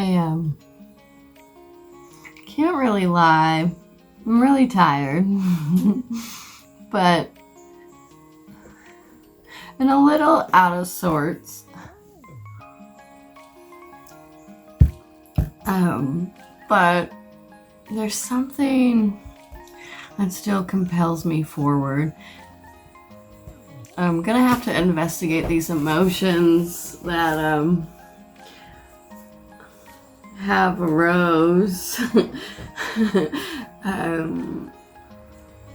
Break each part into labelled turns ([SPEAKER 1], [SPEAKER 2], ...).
[SPEAKER 1] I can't really lie. I'm really tired. But and a little out of sorts. But there's something that still compels me forward. I'm gonna have to investigate these emotions that have arose.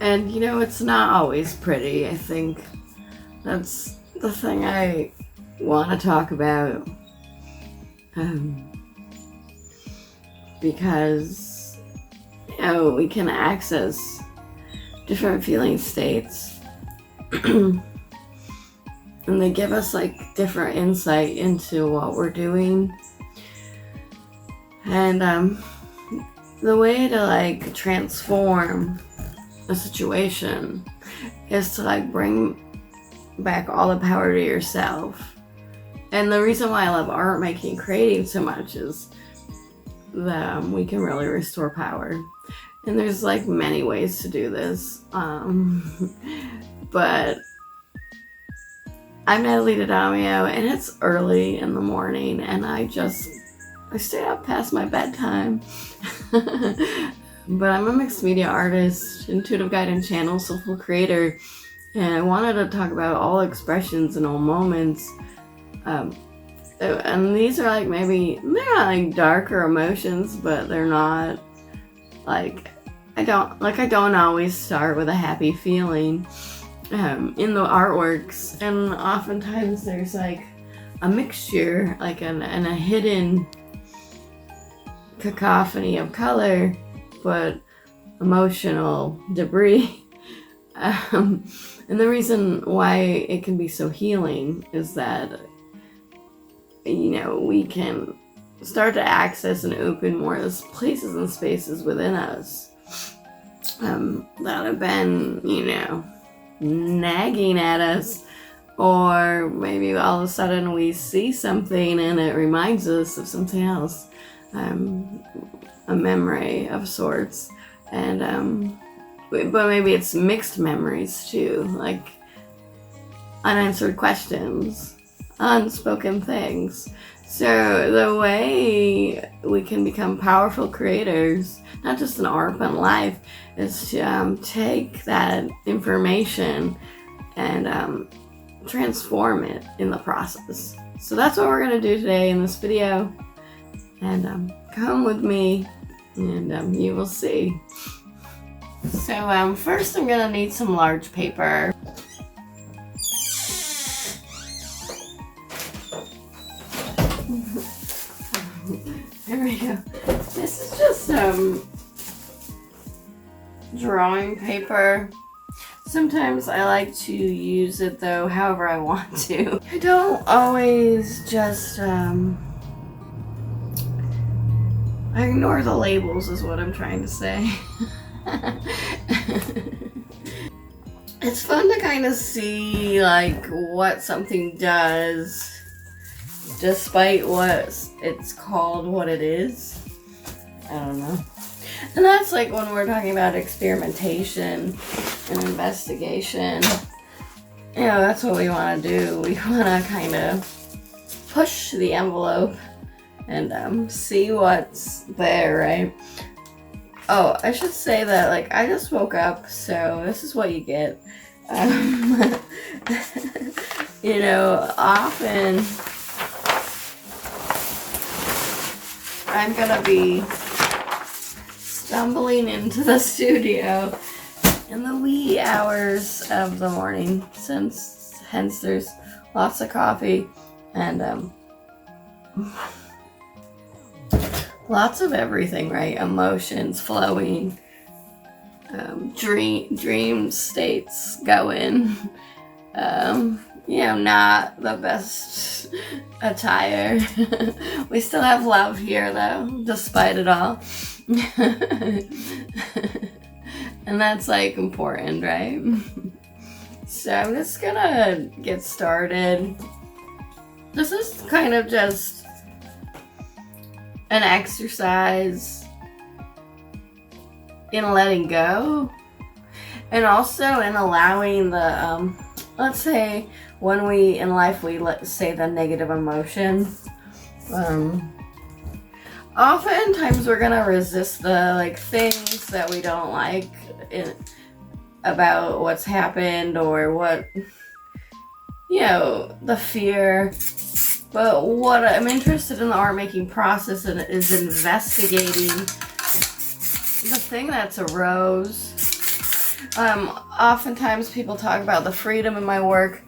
[SPEAKER 1] And you know, it's not always pretty. I think that's the thing I want to talk about, because you know, we can access different feeling states and they give us like different insight into what we're doing. And the way to like transform a situation is to like bring back all the power to yourself. And the reason why I love art making, creating so much is that we can really restore power. And there's like many ways to do this. But I'm Natalie D'Adamio, and it's early in the morning, and I stayed up past my bedtime. But I'm a mixed media artist, intuitive guide and channel, soulful creator, and I wanted to talk about all expressions and all moments. And these are like, maybe they're not like darker emotions, but they're not like, I don't always start with a happy feeling in the artworks, and oftentimes there's like a mixture, like and a hidden cacophony of color, but emotional debris. And the reason why it can be so healing is that, you know, we can start to access and open more of those places and spaces within us that have been, you know, nagging at us. Or maybe all of a sudden we see something and it reminds us of something else, a memory of sorts. And but maybe it's mixed memories too, like unanswered questions, unspoken things. So the way we can become powerful creators, not just in art but in life, is to take that information and transform it in the process. So that's what we're going to do today in this video. And come with me and you will see. So first I'm going to need some large paper. There we go. This is just drawing paper. Sometimes I like to use it though however I want to. I don't always just I ignore the labels is what I'm trying to say. It's fun to kind of see like what something does despite what it's called what it is. I don't know. And that's like when we're talking about experimentation and investigation. You know, that's what we want to do. We want to kind of push the envelope and see what's there, right? Oh, I should say that, like, I just woke up, so this is what you get. You know, often I'm gonna be stumbling into the studio in the wee hours of the morning, hence there's lots of coffee and lots of everything, right? Emotions flowing, dream states going, you know, not the best attire. We still have love here though, despite it all. And that's like important, right? So I'm just gonna get started. This is kind of just an exercise in letting go, and also in allowing the let's say when we in life we let's say the negative emotion, oftentimes we're gonna resist the like things that we don't like about what's happened, or what, you know, the fear. But what I'm interested in the art making process is investigating the thing that's arose. Oftentimes people talk about the freedom in my work.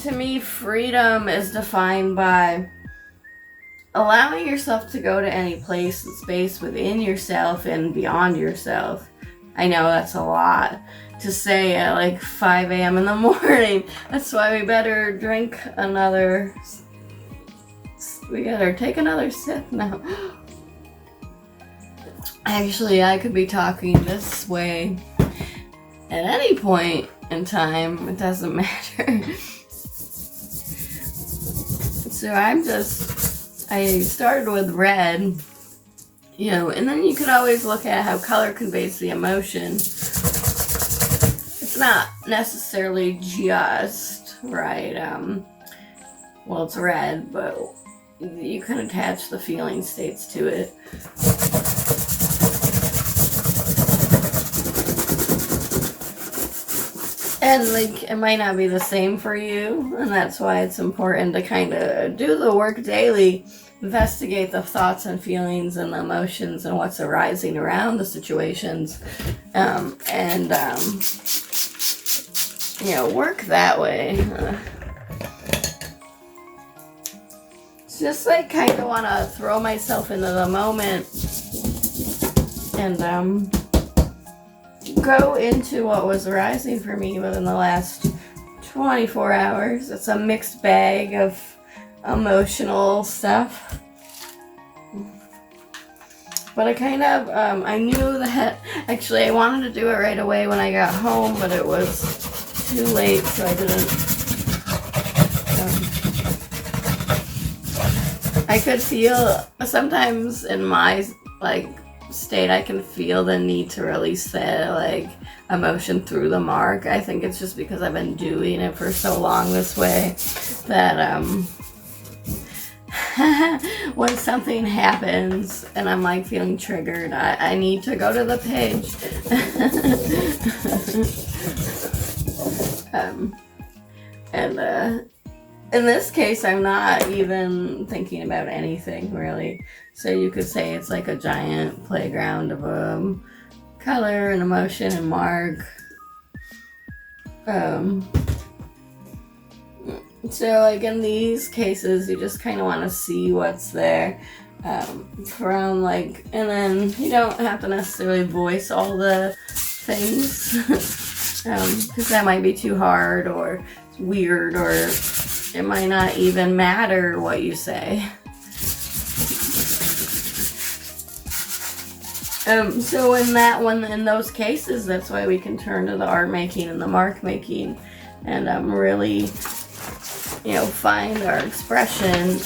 [SPEAKER 1] To me, freedom is defined by allowing yourself to go to any place and space within yourself and beyond yourself. I know that's a lot to say at like 5 a.m. in the morning. That's why we better drink another. We gotta take another sip now. Actually, I could be talking this way at any point in time. It doesn't matter. So I started with red, you know, and then you could always look at how color conveys the emotion. It's not necessarily just, right, well, it's red, but you can attach the feeling states to it. And like, it might not be the same for you, and that's why it's important to kind of do the work daily, investigate the thoughts and feelings and the emotions and what's arising around the situations, and you know, work that way. It's just like kind of want to throw myself into the moment and go into what was arising for me within the last 24 hours. It's a mixed bag of emotional stuff. But I kind of, I knew that, actually I wanted to do it right away when I got home, but it was too late, so I didn't. I could feel, sometimes in my, like, state, I can feel the need to release that, like, emotion through the mark. I think it's just because I've been doing it for so long this way that, when something happens and I'm like feeling triggered, I need to go to the page. In this case, I'm not even thinking about anything really. So you could say it's like a giant playground of color and emotion and mark. So like in these cases, you just kind of want to see what's there from like, and then you don't have to necessarily voice all the things because that might be too hard or weird, or it might not even matter what you say. So in those cases, that's why we can turn to the art making and the mark making, and really, you know, find our expression.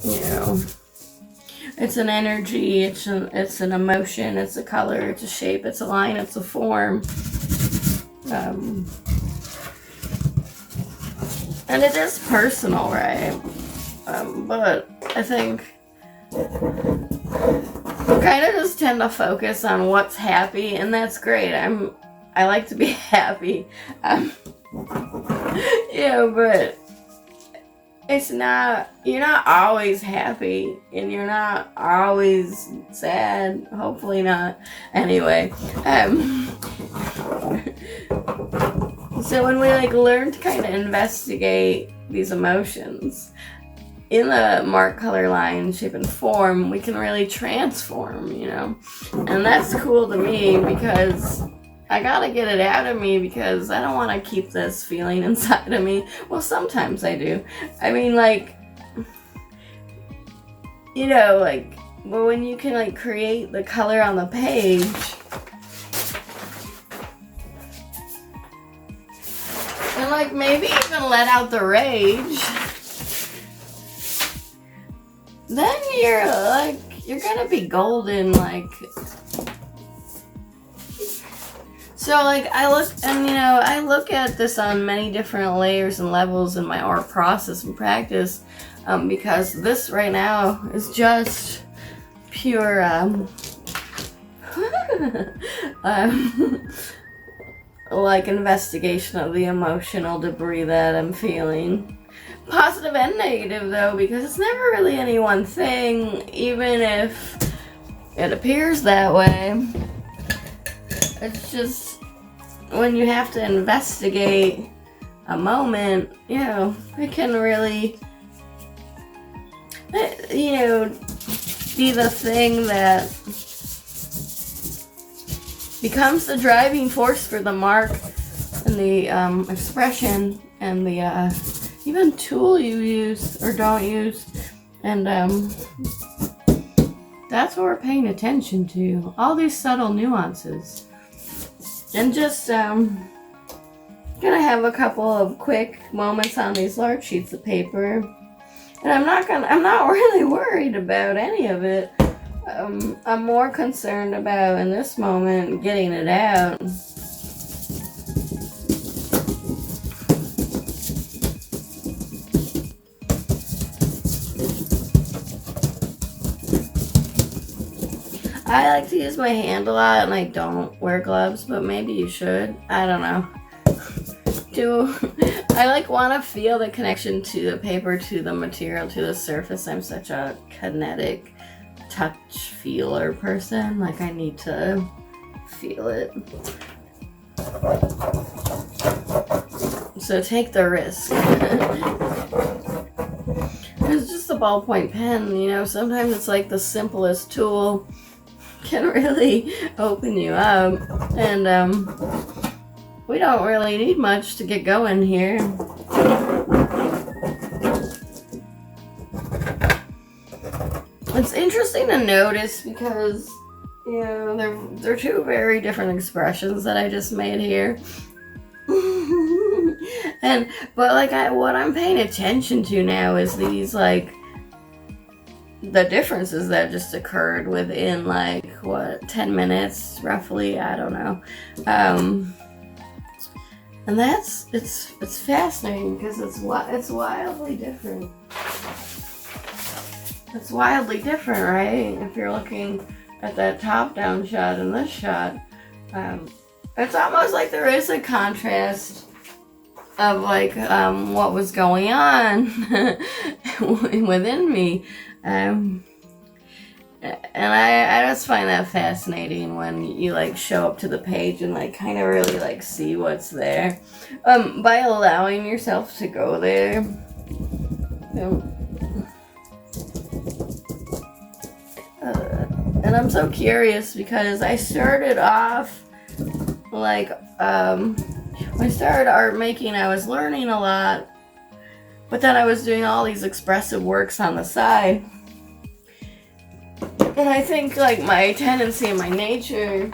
[SPEAKER 1] You know, it's an energy, it's an emotion, it's a color, it's a shape, it's a line, it's a form. And it is personal, right? But I think I kind of just tend to focus on what's happy, and that's great. I like to be happy. Yeah, but it's not, you're not always happy, and you're not always sad. Hopefully not. Anyway, so when we like learn to kind of investigate these emotions in the mark, color, line, shape, and form, we can really transform, you know? And that's cool to me because I gotta get it out of me, because I don't want to keep this feeling inside of me. Well, sometimes I do. I mean, like, you know, like, but when you can like create the color on the page, and like maybe even let out the rage, then you're gonna be golden. Like, so like I look at this on many different layers and levels in my art process and practice, because this right now is just pure like investigation of the emotional debris that I'm feeling. Positive and negative though, because it's never really any one thing, even if it appears that way. It's just when you have to investigate a moment, it can really, be the thing that becomes the driving force for the mark and the expression and the even tool you use or don't use. And that's what we're paying attention to. All these subtle nuances. And just gonna have a couple of quick moments on these large sheets of paper. And I'm not really worried about any of it. I'm more concerned about, in this moment, getting it out. I like to use my hand a lot, and I don't wear gloves, but maybe you should. I don't know. I want to feel the connection to the paper, to the material, to the surface. I'm such a kinetic touch feeler person. Like, I need to feel it. So take the risk. It's just a ballpoint pen, sometimes it's like the simplest tool can really open you up. And we don't really need much to get going here. It's interesting to notice because, they're two very different expressions that I just made here. But what I'm paying attention to now is these, the differences that just occurred within 10 minutes roughly, I don't know. And it's fascinating because it's wildly different. It's wildly different, right? If you're looking at that top-down shot and this shot, it's almost like there is a contrast of what was going on within me. And I just find that fascinating when you show up to the page and kind of really see what's there, by allowing yourself to go there. And I'm so curious because I started off when I started art making, I was learning a lot, but then I was doing all these expressive works on the side. And I think my tendency and my nature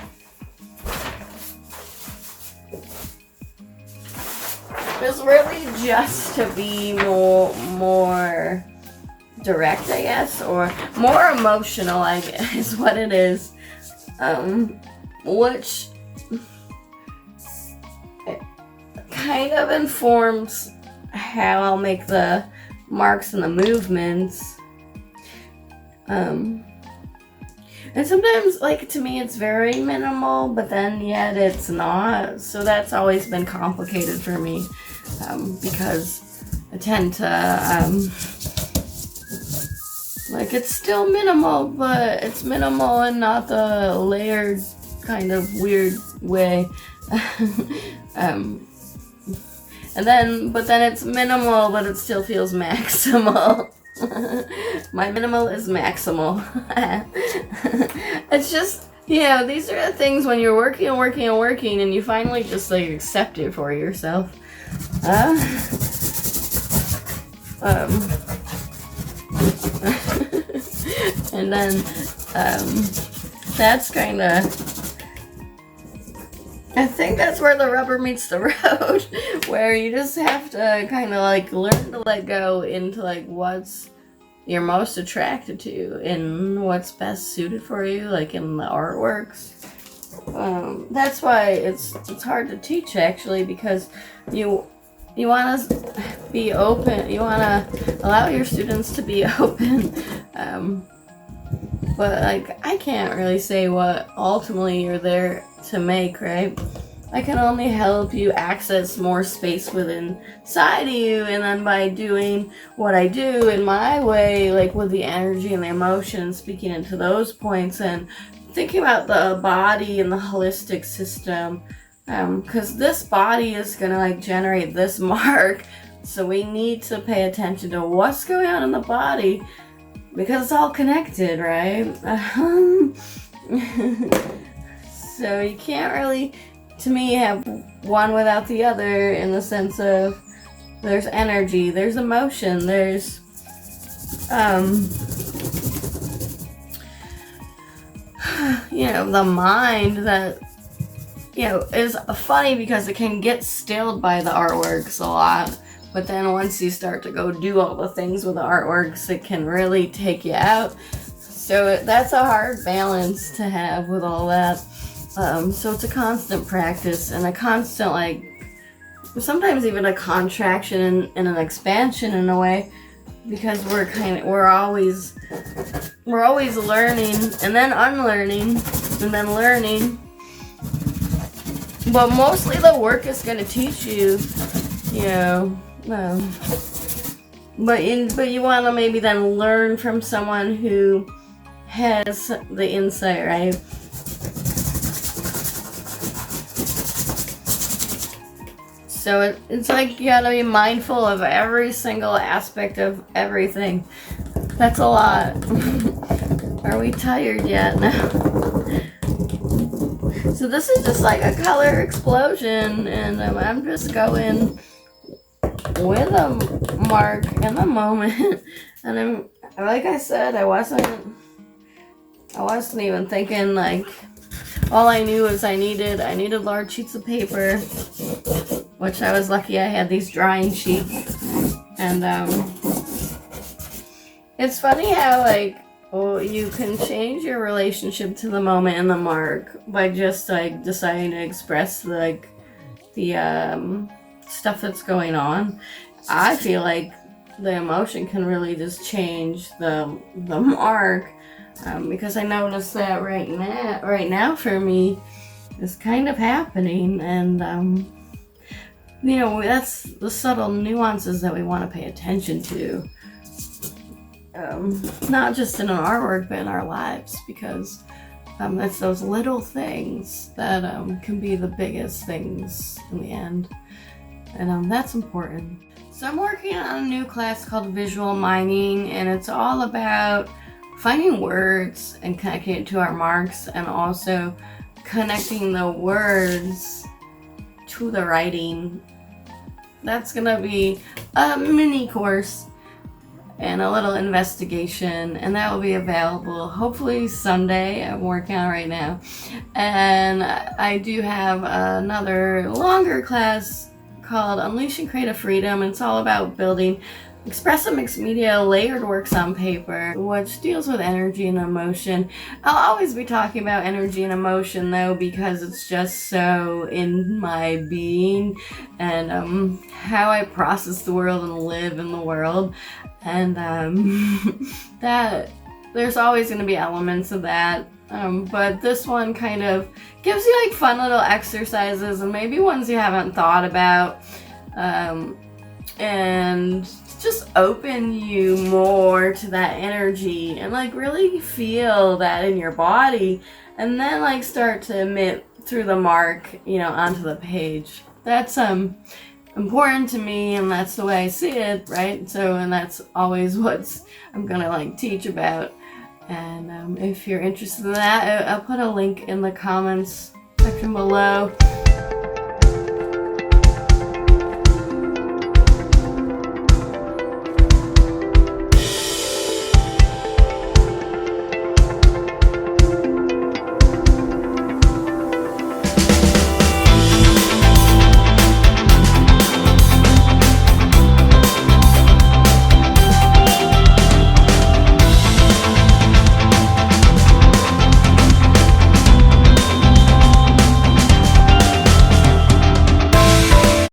[SPEAKER 1] is really just to be more direct, I guess, or more emotional, I guess, is what it is. Which kind of informs how I'll make the marks and the movements. And sometimes, to me, it's very minimal, but then yet it's not. So that's always been complicated for me, because I tend to, it's still minimal, but it's minimal in not the layered kind of weird way. But then it's minimal, but it still feels maximal. My minimal is maximal. It's just, these are the things when you're working and you finally just accept it for yourself. And then that's kind of, I think that's where the rubber meets the road, where you just have to kind of learn to let go into what's you're most attracted to and what's best suited for you, like in the artworks. That's why it's hard to teach, actually, because you want to be open. You want to allow your students to be open. But like, I can't really say what ultimately you're there to make, right? I can only help you access more space within inside of you, and then by doing what I do in my way, like with the energy and the emotion, and speaking into those points, and thinking about the body and the holistic system, because this body is gonna like generate this mark, so we need to pay attention to what's going on in the body, because it's all connected, right? So you can't really, to me, have one without the other, in the sense of there's energy, there's emotion, there's you know, the mind that, you know, is funny because it can get stilled by the artworks a lot, but then once you start to go do all the things with the artworks, it can really take you out. So that's a hard balance to have with all that. So it's a constant practice and a constant, like, sometimes even a contraction and an expansion in a way, because we're always learning and then unlearning and then learning. But mostly the work is going to teach you, you know, but you want to maybe then learn from someone who has the insight, right? So it's like you gotta be mindful of every single aspect of everything. That's a lot. Are we tired yet? No. So this is just like a color explosion, and I'm just going with a mark in the moment. And I'm, like I said, I wasn't even thinking, like, all I knew is I needed large sheets of paper, which I was lucky I had these drying sheets. And it's funny how, like, you can change your relationship to the moment and the mark by just like deciding to express like the stuff that's going on. I feel like the emotion can really just change the mark, because I noticed that right now for me is kind of happening, and you know, that's the subtle nuances that we want to pay attention to. Not just in our artwork, but in our lives, because it's those little things that can be the biggest things in the end, and that's important. So I'm working on a new class called Visual Mining, and it's all about finding words and connecting it to our marks, and also connecting the words to the writing. That's gonna be a mini course and a little investigation, and that will be available hopefully Sunday. I'm working on it right now. And I do have another longer class called Unleashing Creative Freedom, and it's all about building expressive mixed media layered works on paper, which deals with energy and emotion. I'll always be talking about energy and emotion, though, because it's just so in my being, and how I process the world and live in the world. And that there's always going to be elements of that, but this one kind of gives you like fun little exercises, and maybe ones you haven't thought about, and just open you more to that energy, and like really feel that in your body, and then like start to emit through the mark, you know, onto the page. That's important to me, and that's the way I see it, right? So, and that's always what I'm gonna like teach about. And if you're interested in that, I'll put a link in the comments section below.